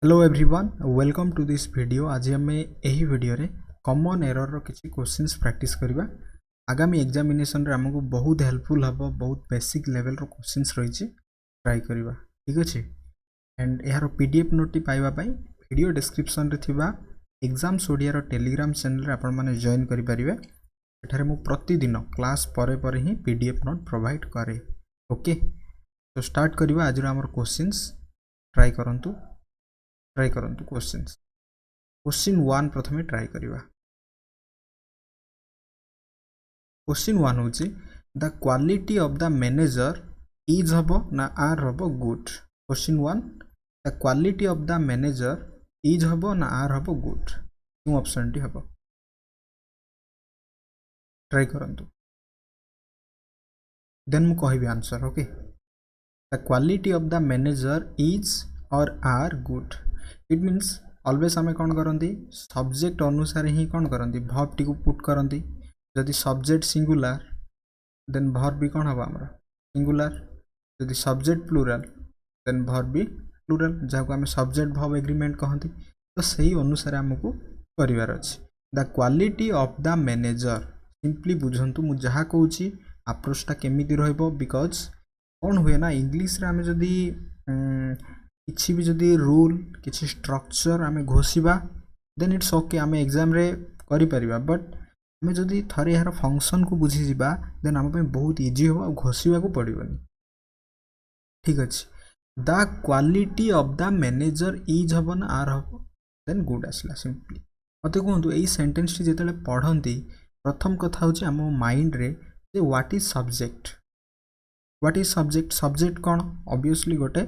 Hello everyone, welcome to this video. आज आम यही वीडियो रे कॉमन एरर रो किसी क्वेश्चंस प्रैक्टिस करबा। आगामी एग्जामिनेशन रे हमको बहुत हेल्पफुल हबो। बहुत बेसिक लेवल रो क्वेश्चंस रही ट्राई करबा, ठीक अछि। एंड यार पीडीएफ नोट पाइबा पई वीडियो डिस्क्रिप्शन रे थिबा एग्जाम्स ओडिया रो टेलीग्राम चैनल रे आपण माने जॉइन करि परिबे। एठारे मु प्रतिदिन क्लास परे ही पीडीएफ नोट प्रोवाइड करे। ओके, तो स्टार्ट करबा। आज रो हमर क्वेश्चंस ट्राई करंतु क्वेश्चंस। क्वेश्चन 1 प्रथमे ट्राई करबा। क्वेश्चन 1 होची the quality of the manager is हबो ना आर हबो good. Question 1 the quality of the manager is हबो ना आर हबो गुड। क्यों ऑप्शन टी हबो ट्राई करंतु, देन मु कहबी answer. Okay, the quality of the manager is और are good. It means always आमे कौन करंती सब्जेक्ट अनुसार ही कौन करंती वर्ब टी को पुट करंती। जदि सब्जेक्ट सिंगुलर देन वर्ब भी कौन हबो हमर सिंगुलर। जदि सब्जेक्ट प्लुरल देन वर्ब भी प्लुरल, जाको आमे सब्जेक्ट वर्ब एग्रीमेंट कहंती। तो सही अनुसार हमको करिवार अछि। The quality of the manager simply बुझंतु मु जहा कहूची अप्रोचटा केमिति रहइबो। बिकॉज कौन हुए ना इंग्लिश रे आमे जदि किसी भी जदि रूल किसी स्ट्रक्चर आमे घोषिबा देन इट्स ओके, आमे एग्जाम रे करि परिबा। बट आमे जदि थरे यार फंक्शन को बुझी जिबा देन आम पे बहुत इजी हो, घोषिबा को पड़िबनी। ठीक अछि, the quality of the manager is हबो ना आर हबो देन गुड आसला। सिंपली मते कहंतु एई सेंटेंस टी जेतले पढंती प्रथम कथा होची आम माइंड रे जे what is subject. What is subject? Subject कौन? ऑब्वियसली गोटे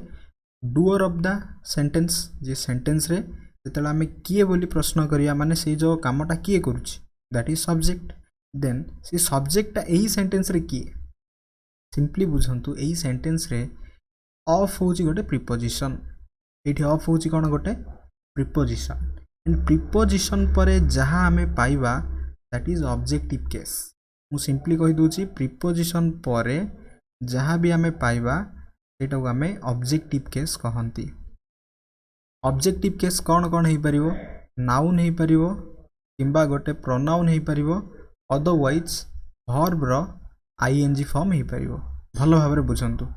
डुअर ऑफ द सेंटेंस। जे सेंटेंस रे जेतले आमे किए बोली प्रश्न करिया माने से जो कामटा किए करूची दैट इज सब्जेक्ट। देन से सब्जेक्ट ता एही सेंटेंस रे किए सिंपली बुझंतु एही सेंटेंस रे ऑफ होची गोटे प्रीपोजिशन। एठी ऑफ होची कोन गोटे प्रीपोजिशन। एंड प्रीपोजिशन परे जहा आमे पाइबा दैट इज ऑब्जेक्टिव केस। मु सिंपली कहि दोची प्रीपोजिशन परे जहा भी आमे पाइबा एटा को आमे ऑब्जेक्टिव केस कहंती। ऑब्जेक्टिव केस कौन कौन हो पारिबो? नाउन हो पारिबो किंबा गोटे प्रोनाउन हो पारिबो, अदरवाइज वर्ब रो आईएनजी फॉर्म हो पारिबो। भलो भाबरे बुझंतु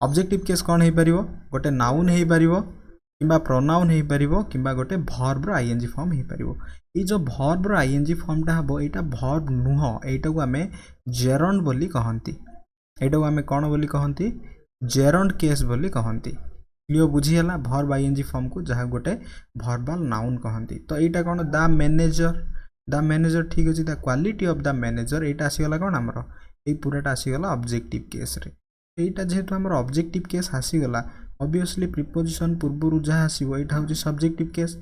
ऑब्जेक्टिव केस कौन हो पारिबो? गोटे नाउन हो पारिबो किंबा प्रोनाउन हो पारिबो किंबा गोटे वर्ब रो आईएनजी फॉर्म हो पारिबो। ई जो वर्ब रो आईएनजी फॉर्म टा हबो एटा वर्ब नुह, एटा को आमे जेरंड बोली कहंती। एटा को आमे कोन बोली कहंती? जेरंड केस बोली कहंती। क्लियर बुझीला वर्ब आईएनजी फॉर्म को जहा गोटे वर्बल नाउन कहंती। तो एटा कोन द मैनेजर। द मैनेजर ठीक अछि। The quality of the manager एटा आसी गला कोन हमरो ए पूराटा आसी गला ऑब्जेक्टिव केस रे। एटा जेहेतु हमरो ऑब्जेक्टिव केस आसी गला ऑब्वियसली प्रीपोजिशन पूर्वरु जहा आसीबो एटा होची सब्जेक्टिव केस।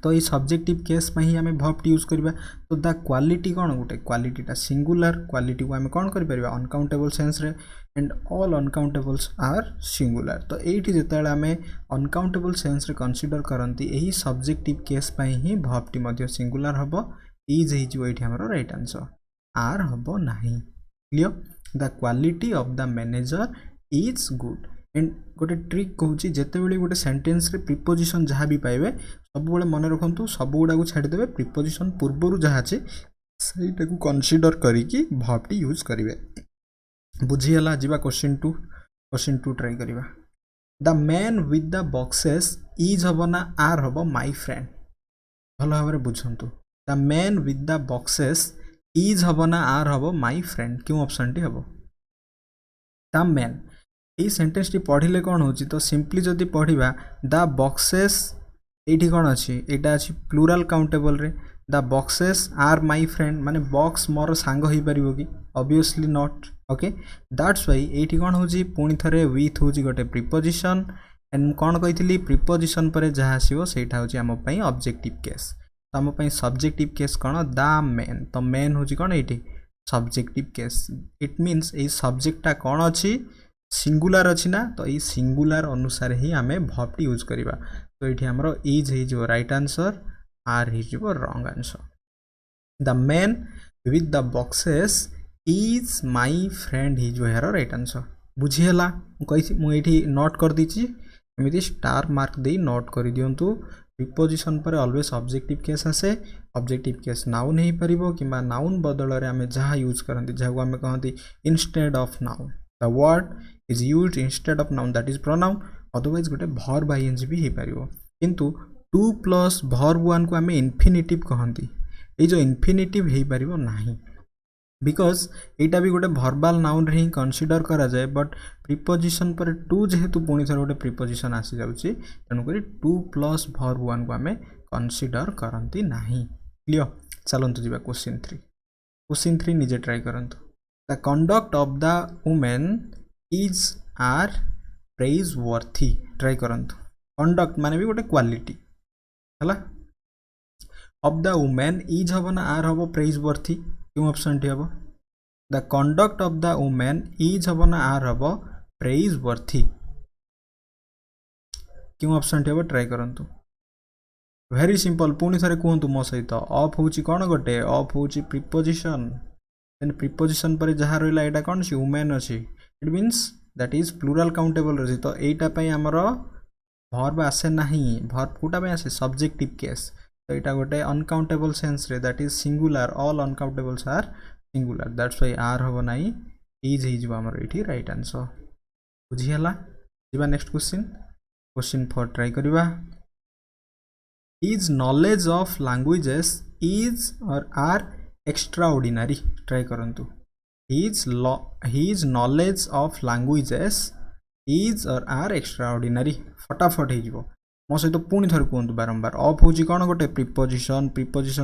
तो ये सब्जेक्टिव केस में ही आमे वर्ब यूज करबा। तो द क्वालिटी कौन गोटे क्वालिटी टा सिंगुलर, क्वालिटी को आमे कौन करि परिबा अनकाउंटेबल सेंस रे। And all uncountables are singular. तो एठी जेतेले आमे अनकाउंटेबल सेंस रे कंसीडर करंती एही सब्जेक्टिव केस पई ही वर्ब टी मध्ये सिंगुलर हबो। इज हे जो एठी हमरो राइट आंसर, आर हबो नाही। Clear, the quality of the manager is good. And गोटे ट्रिक कहूची जेते बेले गोटे सेंटेंस रे प्रीपोजिशन जहा भी पाइबे सब बेले मन रखंतु सब गुडा को छाडी देबे प्रीपोजिशन पूर्वरु जहा अछि सेटा को कंसीडर करी कि वर्ब टी यूज करिवे। बुझियला जिबा क्वेश्चन 2। क्वेश्चन 2 ट्राई करिवा। The man with the boxes is हबो ना आर हबो माय फ्रेंड। भलो भाबरे बुझंतु the man with the boxes is हबो ना आर हबो माय फ्रेंड। क्यों ऑप्शन टी हबो? द मैन এই सेंटेंस टी पढ़िले कौन होची? तो सिंपली जदि पढ़िबा द बॉक्सेस एठी कौन अछि एटा अछि प्लुरल काउंटेबल रे। The boxes are my friend माने बॉक्स मोर सांग होई परिबो कि? Obviously not. Okay, that's why एठी कौन होची पुनी थरे विथ होची गोटे प्रीपोजिशन। एंड कौन कहितली प्रीपोजिशन परे जहा आसीबो सेटा होची हम पई ऑब्जेक्टिव केस। तो हम पई सब्जेक्टिव केस कौन? The man. तो मैन होची कौन एठी subjective case. It means a subject टा कौन अछि सिंगुलर अछि ना। तो ये सिंगुलर अनुसार ही आमे वर्ब टी यूज करिबा। तो एठी हमरो इज हे जो राइट आंसर, आर हे जो wrong answer. The man with the boxes is my friend हे जो हेरो राइट आंसर। बुझियला मु एठी नोट कर दिछि एमती स्टार मार्क दे नोट कर दिंतु प्रिपोजिशन पर ऑलवेज ऑब्जेक्टिव केस आसे ऑब्जेक्टिव केस नाउन हो पारिबो किंबा नाउन बदल रे आमे जहा यूज करंती जहा आमे कहंती instead of noun the word is used instead of noun that is pronoun otherwise गोटे वर्ब आईएनजी भी हो पारिबो किंतु टू प्लस वर्ब वन को आमे इन्फिनिटिव कहंती ए जो इन्फिनिटिव हो पारिबो नाही बिकॉज एटा भी गोटे भर्बाल नाउन रे ही कंसीडर करा जाए बट प्रिपोजिशन पर टू जेहेतु पुणी थर गोटे प्रिपोजिशन आसी जाउची तेणुक टू प्लस वर्ब वन को आमे कंसीडर करंती नाही क्लियर चलंतु जीवा क्वेश्चन 3 निजे ट्राई करंतु the conduct of the women is are praiseworthy try करंतु कंडक्ट माने भी गोटे क्वालिटी हला ऑफ द वुमेन इज हबो ना आर हबो प्रेज वर्थी क्यों ऑप्शन टी हबो the conduct of the women is हबो ना आर हबो प्रेज वर्थी क्यों ऑप्शन टी हबो ट्राई करंतु वेरी सिंपल पुणी थरे कहतु मो सहित ऑफ होची कोन गोटे ऑफ होची प्रिपोजिशन देन प्रिपोजिशन पर जहा रहला एटा कोन छि वुमेन अछि it means that is plural countable रही तो एटा पई हमरो वर्ब आसे नाही वर्ब कोटा पई आसे सब्जेक्टिव केस तो एटा गोटे अनकाउंटेबल सेंस रे that is singular all uncountables are singular that's why are हबो नाही इज हि जबो हमरो एठी राइट आंसर बुझी हला जिबा नेक्स्ट क्वेश्चन 4 ट्राई करिवा is knowledge of languages is और आर एक्स्ट्राऑर्डिनरी ट्राई करंतु his knowledge of languages is और आर एक्स्ट्राऑर्डिनरी फटाफट हो जिवो मो सहित पुणी थर कहतु बारंबार ऑफ होची कोन गोटे प्रिपोजिशन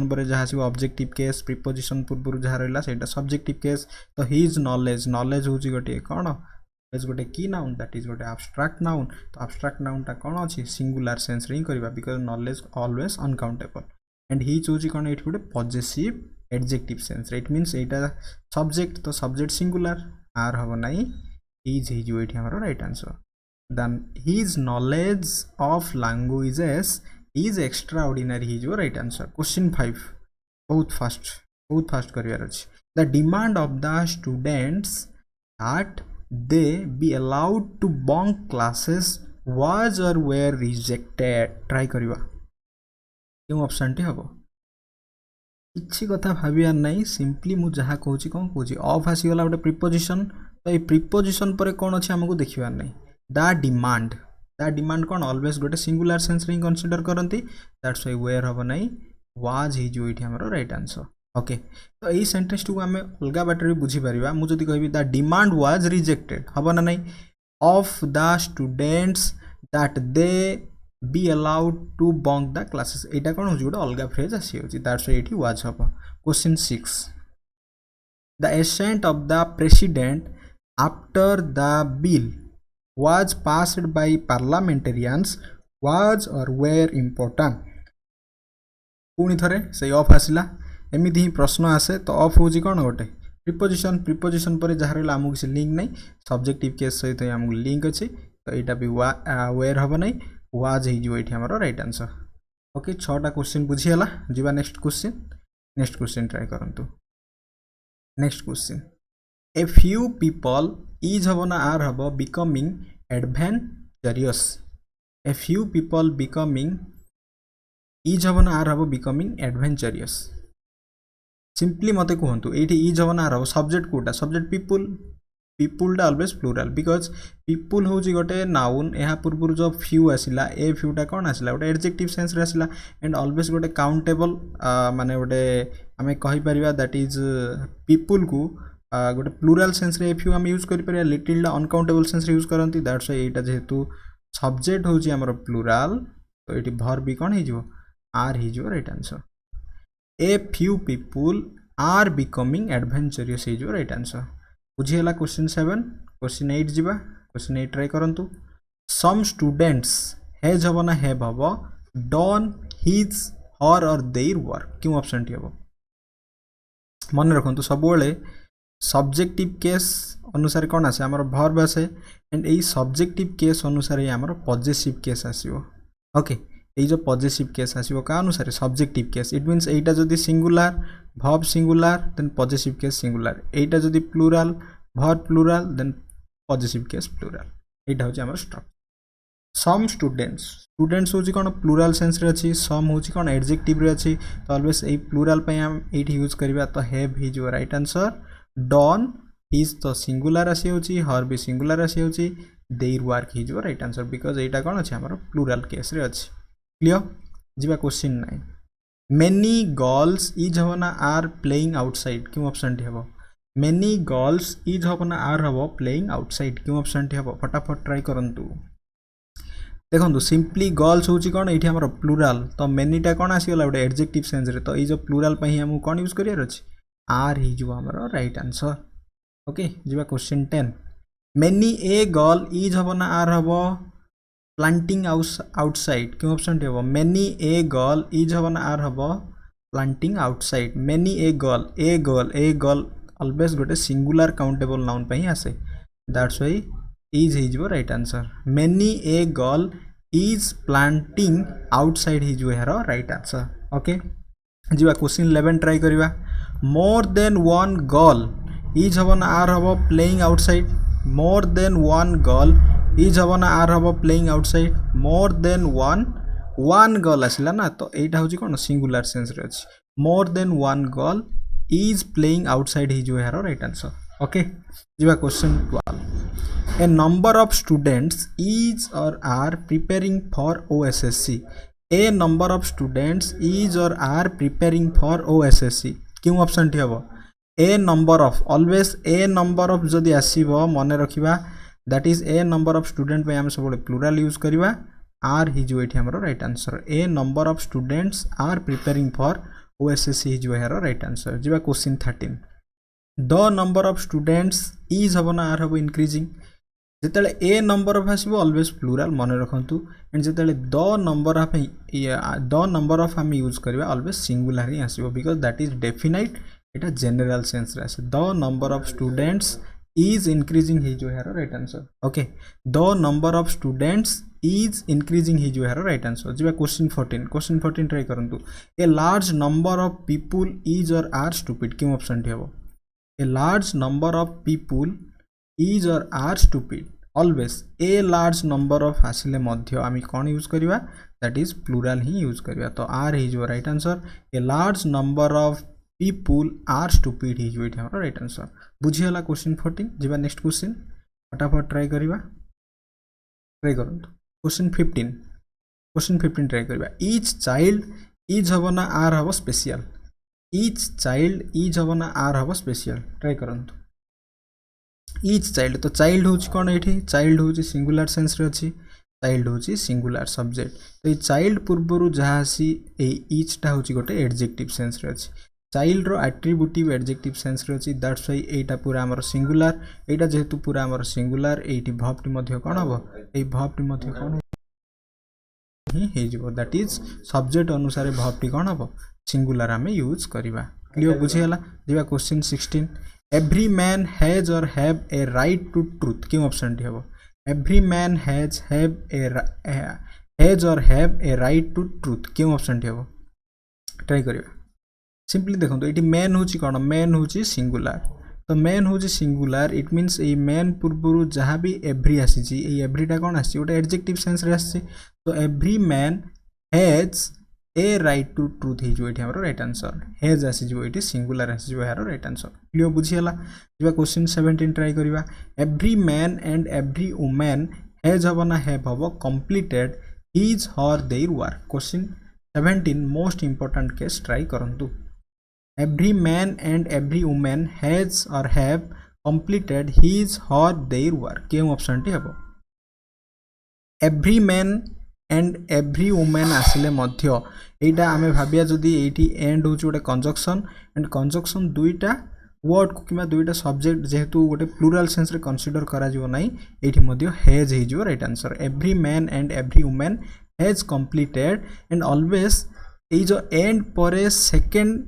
पर जहाँ आसो ऑब्जेक्टिव केस प्रिपोजिशन पूर्व जहाँ रहा सेटा सब्जेक्टिव केस तो हिज नॉलेज होची गोटे कोन गोटे की नाउन दैट इज गोटे एब्स्ट्रैक्ट नाउन तो एब्स्ट्रैक्ट नाउन टा कोन अछि सिंगुलर सेंस रे ही करबा because knowledge always uncountable and his होची कोन एठी गोटे पॉजिटिव एडजेक्टिव सेंस रे इट मींस एटा सब्जेक्ट तो सब्जेक्ट सिंगुलर आर हबो नाही हिज हि जो एठी हमरो right answer then his knowledge of languages is extraordinary is your right answer question 5 बहुत fast करियर अछि the demand of the students that they be allowed to bunk classes was or were rejected try करिवा क्यों option टी हबो इछि कथा भाबिया नाही simply मु जहा कहूची कोन कहूची of आसी गला गोटे प्रिपोजिशन तो ए प्रिपोजिशन पर कोन अछि हमकु देखिबार नाही द डिमांड कौन ऑलवेज गोटे सिंगुलर सेंस रे कंसीडर करंती दैट्स व्हाई वेयर हबो नाही वाज हि जो इठी हमरो राइट आंसर ओके तो एई सेंटेंस टू हमें अलगा बाटर बुझी परिबा मु जदी कहबी द डिमांड वाज रिजेक्टेड हबो ना नाही of the students that they be allowed to bunk the classes एटा कोन हो जोडा अलगा फ्रेज आसी होची दैट्स व्हाई इठी वाज हबो question 6 the assent of the president after the bill was passed by parliamentarians was or were important पुणी थरे से ऑफ आसिला एमिति ही प्रश्न आसे तो ऑफ होजी कोन गोटे प्रिपोजिशन पर जहार आमु किसी लिंक नहीं सब्जेक्टिव केस सहित आमु लिंक अछि तो एटा भी वेयर हबो नहीं वाज हि जो एठी हमरो राइट आंसर ओके 6टा क्वेश्चन बुझी हला जीवा नेक्स्ट क्वेश्चन ट्राई करंतु next question a few people is हबो ना आर हबो becoming adventurous a few people becoming is हबो ना आर हबो बिकमिंग एडवेंचरियस सिंपली मते कहंतु एठी इज हबो ना आर हबो सब्जेक्ट कोटा सब्जेक्ट पीपुल टा ऑलवेज प्लूरल बिकॉज पीपुल होची गोटे नाउन एहा पूर्व जो फ्यू आसिला ए फ्यू टा कोन आसिला गोटे एडजेक्टिव सेंस रे आसिला एंड ऑलवेज गोटे काउंटेबल माने गोटे हमें कहि परिबा दैट इज पीपुल को गोटे प्लूरल सेंस रे फ्यू हम यूज करि परिया लिटिल ला अनकाउंटेबल सेंस रे यूज करंती दैट्स व्हाई एटा जेहेतु सब्जेक्ट होची हमर प्लूरल तो एटी वर्ब भी कोन हि जो आर हि जो right answer a few people are becoming adventurous हि जो राइट आंसर बुझी हला क्वेश्चन 7 क्वेश्चन 8 जिबा क्वेश्चन 8 ट्राई करंतु सम स्टूडेंट्स हैज हबो ना हैव हबो डन हिज हर और देयर वर्क क्यों ऑप्शन टी हबो मन रखंतु सब बेले सब्जेक्टिव केस अनुसार कौन आसे हमर वर्ब आसे एंड एई सब्जेक्टिव केस अनुसार ही हमर पॉजिटिव केस आसीबो ओके एई जो पॉजिटिव केस आसीबो का अनुसार सब्जेक्टिव केस इट मींस एटा जदी singular verb singular then positive case singular एटा जदी plural verb plural then positive case plural एटा होची हमर स्ट्रक्चर सम स्टूडेंट्स होची कोन प्लूरल सेंस रे अछि सम होची कोन एडजेक्टिव रे अछि तो ऑलवेज ए प्लूरल पे हम एठी यूज करबा तो हैव ही जो राइट आंसर डन इज तो सिंगुलर आसी होची हर भी सिंगुलर आसी होची देयर वर्क ही जो राइट आंसर बिकॉज़ एटा कोन अछि हमर प्लूरल केस रे अछि क्लियर जिबा क्वेश्चन 9 मेनी गर्ल्स इज हबना आर प्लेइंग आउटसाइड क्यों ऑप्शन टी हबो मेनी गर्ल्स इज हबना आर हबो प्लेइंग आउटसाइड क्यों ऑप्शन टी हबो फटाफट ट्राई करंतु देखो सिंपली गर्ल्स होची कोन एठी हमर प्लूरल तो मेनीटा कोन आसीगला गोटे एडजेक्टिव सेंस रे तो ई जो प्लूरल पे ही हम कोन यूज करियर अछि आर ही जो हमर राइट आंसर ओके जिबा question 10 many a girl is हबना आर हबो प्लांटिंग आउटसाइड क्यों ऑप्शन टी हबो मेनी ए गर्ल इज हबना आर हबो planting outside many a girl always गोटे सिंगुलर काउंटेबल नाउन पे ही आसे दैट्स व्हाई इज ही जो right answer many a girl is planting outside ही जो है राइट आंसर ओके जीवा क्वेश्चन 11 ट्राई करिवा more than one girl is हबना आर हबो playing outside more than one girl is हबना आर हबो playing outside more than one girl आसिला ना तो एटा होची कोन सिंगुलर सेंस रे अछि more than one girl is playing outside ही जो है राइट आंसर ओके जीवा question 12 a number of students is or are preparing for OSSC a number of students is or are preparing for OSSC क्यों option टी हबो a number of always a number of जदि आसीबो मने रखिबा that is a number of student पे हम सब plural use करबा are ही जो एठी हमरो right answer a number of students are preparing for OSSC ही जो है राइट आंसर जीवा question 13 the number of students is हबना आर हबो इंक्रीजिंग जितेले ए नंबर ऑफ आसीबो ऑलवेज प्लूरल मने रखंतु एंड जितेले द नंबर ऑफ हम यूज करबा ऑलवेज सिंगुलर ही आसीबो बिकॉज़ दैट इज डेफिनाइट एटा जनरल सेंस रे आसे the number of students is increasing ही जो है right answer okay the number of students is increasing ही जो है राइट आंसर जिबा क्वेश्चन 14 ट्राई करंतु a large number of people is और आर स्टूपिड क्यों ऑप्शन टी हबो a large number of people is और are stupid always a large number of आसिले मध्य आमी कोन यूज करबा दैट इज प्लूरल ही यूज करबा तो आर ही जो right answer a large number of people are stupid ही जो एठी हमर राइट आंसर बुझियला क्वेश्चन 14 जिबा नेक्स्ट क्वेश्चन फटाफट ट्राई करबा ट्राई करंतु क्वेश्चन 15 ट्राई करबा ईच चाइल्ड इज हबना आर हबो स्पेशल ईच चाइल्ड इज हबना आर हबो स्पेशल ट्राई करंतु ईच चाइल्ड तो चाइल्ड होची कोन एठी चाइल्ड होची सिंगुलर सेंस रे अछि चाइल्ड होची सिंगुलर सब्जेक्ट तो ई चाइल्ड पूर्वरु जहासी ए ईच टा होची गोटे एडजेक्टिव सेंस रे अछि चाइल्ड रो एट्रिब्यूटिव एडजेक्टिव सेंस रे अछि दैट्स व्हाई एटा पूरा हमर सिंगुलर एटा जेहेतु पूरा हमर सिंगुलर एठी वर्ब टी मध्ये कोन हबो ए वर्ब टी मध्ये कोन ही हे जिवो दैट इज सब्जेक्ट अनुसार वर्ब टी कोन हबो सिंगुलर हमें यूज करबा क्लियर बुझियला जिबा question 16 every man has or have a right to truth क्यों ऑप्शन टी हबो every man has or have a right to truth क्यों ऑप्शन टी हबो ट्राई करिया सिंपली देखो तो एटी मैन होची कोन मैन होची सिंगुलर तो मैन होची singular it means a man पूर्वरु जहां भी एवरी आसी छी ए एवरीटा कोन आसी ओटा एडजेक्टिव सेंस रे आसी तो every man has a right to truth ही जो एठी हमरो राइट आंसर हैज आसी जो एठी सिंगुलर आसी जो हारो राइट आंसर क्लियर बुझियला जिबा क्वेश्चन 17 ट्राई करिवा every man and every woman has हबना हैव हबो completed his her their work question 17 most important case try करंतु every man and every woman has और have completed his her their work केम option टी हबो every man and every women आसिले मध्य एटा आमे भाबिया जदी एठी एंड होची गोटे कंजक्शन एंड कंजक्शन दुईटा वर्ड को किमा दुईटा सब्जेक्ट जेहेतु गोटे प्लूरल सेंस रे कंसीडर करा जिवो नै एठी मध्य हैज हे जिवो right answer every man and every women has completed and always a जो एंड परे सेकंड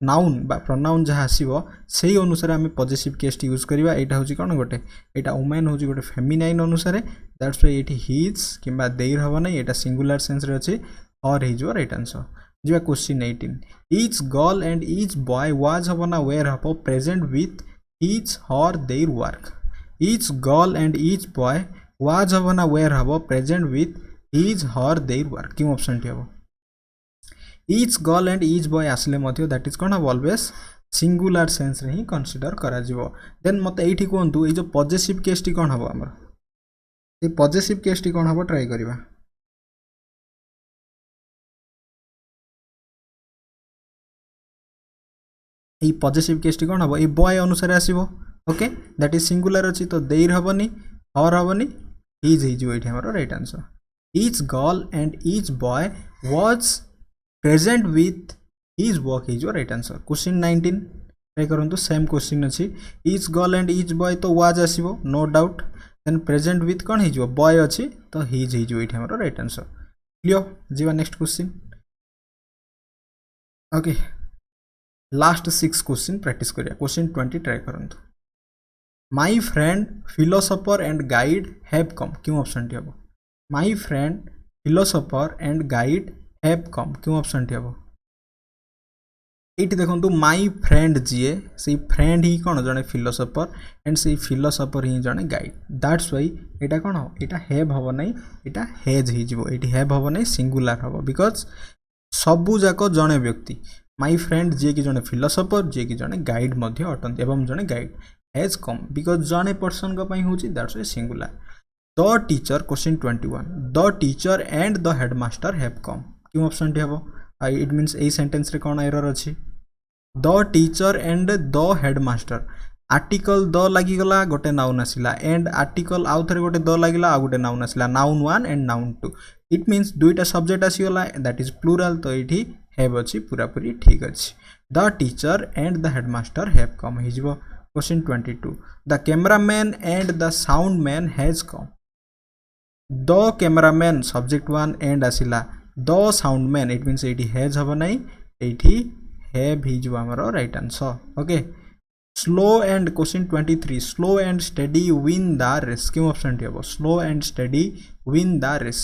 नाउन बा प्रोनाउन जहा आसीबो सेही अनुसार आमे पॉजिटिव केस यूज करबा एटा होची कोन गोटे एटा वुमेन होची गोटे फेमिनाइन अनुसार दैट्स व्हाई एटी हिज किबा देयर हबो नै एटा सिंगुलर सेंस रे अछि और हिज जो राइट आंसर जिबा question 18 each girl and each boy was हबना वेयर हबो present with each her their work each girl and each boy was हम ना वेयर हम present with his her their work क्यों ऑप्शन टी हम each girl and each boy आसले मध्य दैट इज कौन हम ऑलवेज सिंगुलर सेंस रे ही कंसीडर करा जिवो देन मते एठी कोंतु ए जो पॉजिटिव केस टी कोन हबो हमर ए पॉजिटिव केस टी कोन हबो ट्राई करिवा ए पॉजिटिव केस टी कोन हबो ए बॉय अनुसार आसीबो ओके दैट इज सिंगुलर अछि तो देयर हबनी और हबनी इज हिजो एठी हमर right answer each girl and each boy was present with his work हिजो राइट आंसर क्वेश्चन 19 ट्राई करंतु सेम क्वेश्चन अछि each girl and each boy तो वाज आसीबो no doubt then present with कोन हिजो बॉय अछि तो हिज हिजो एठी हमर राइट आंसर क्लियर जीवा next question okay last 6 question practice करिया क्वेश्चन 20 ट्राई करंतु my friend philosopher and guide have come क्यों ऑप्शन टी हबो my friend philosopher and guide have come क्यों ऑप्शन टी हबो एटी देखो माई फ्रेंड जीए से फ्रेंड ही कौन जड़े फिलोसोफर एंड से फिलोसोफर ही जड़े गाइड दैट्स वाई एटा कौन हो एटा हैव हबो नहीं एटा हैज ही जीवो एटी हैव हबो नहीं सिंगुलर हबो बिकॉज सबु जाको जड़े व्यक्ति माई फ्रेंड जी कि जड़े फिलोसोफर जी कि जड़े गाइड मध्य अटंती एवं जड़े गाइड हैज कम बिकॉज जड़े पर्सन को पई होची that's why singular the teacher question 21 the teacher and the headmaster have come क्यों ऑप्शन टी हबो इट मीन्स ए सेंटेंस रे कौन एरर अछि the teacher and the headmaster article the लागिगला गोटे नाउन आसिला एंड आर्टिकल आउ थरे गोटे द लागिला आ गोटे नाउन आसिला noun 1 and noun 2 it means दुईटा सब्जेक्ट आसीगला दैट इज प्लूरल तो एठी हैव अछि पूरा पूरी ठीक अछि the teacher and the headmaster have come हिजबो question 22 the cameraman and the sound man has come the cameraman subject 1 and आसिला the sound man it means एठी हैज हबो नै एठी हैव हिजो हमरो right answer okay slow and question 23 slow and steady win the race क्यों option टी हबो slow and steady win the race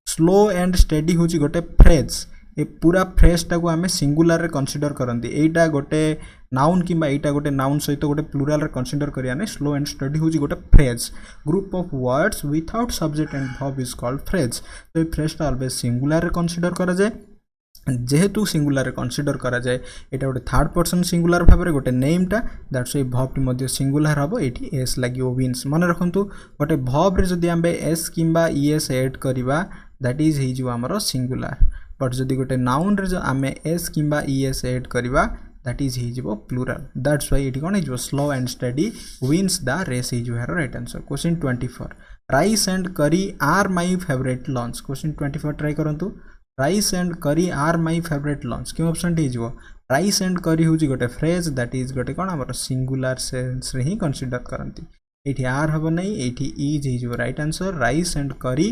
slow and steady होची गोटे फ्रेज ए पूरा फ्रेज टाको आमे सिंगुलर रे कंसीडर करंती एटा गोटे नाउन किबा एटा गोटे नाउन सहित गोटे प्लूरल रे कंसीडर करिया ने स्लो एंड स्टडी होची गोटे phrase group of words without subject and verb is called phrase तो ए फ्रेज टा ऑलवेज सिंगुलर रे कंसीडर करा जाय जेहेतु सिंगुलर कंसीडर करा जाए एटा गोटे थर्ड पर्सन सिंगुलर भाबरे गोटे नेम टा दैट्स वाई वर्ब टी मध्ये सिंगुलर हबो एठी एस लागियो विन्स मन रखंतु गोटे वर्ब रे जदी आमे एस किबा ईएस ऐड करिवा दैट इज हिजो हमरो सिंगुलर बट जदी गोटे नाउन रे जो आमे एस किबा ईएस ऐड करिवा दैट इज हिजो प्लूरल दैट्स वाई एठी कोन हिजो slow and study wins the race हिजो हेरो right answer question 24 rice and curry are my favourite lunch question 24 try करंतु rice and curry are my favourite lunch क्यों option टी हिजो राइस एंड करी होची गोटे फ्रेज दैट इज गोटे कोन हमर सिंगुलर सेंस रे ही कंसीडर करंती एठी आर हबो नै एठी इज हिजो राइट आंसर राइस एंड करी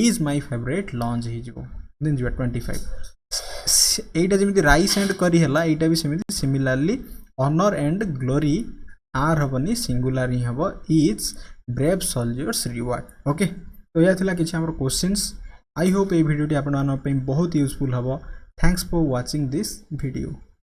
इज माय फेवरेट लंच हिजो देन जिवा 25 एटा जेमिति राइस एंड करी हला एटा भी सेमिति similarly honour and glory are हबो नै सिंगुलर ही हबो is brave soldiers reward okay तो या थिला किछ हमर क्वेश्चंस आई होप ये वीडियो टी आपन बहुत यूजफुल हबो thanks for watching this video.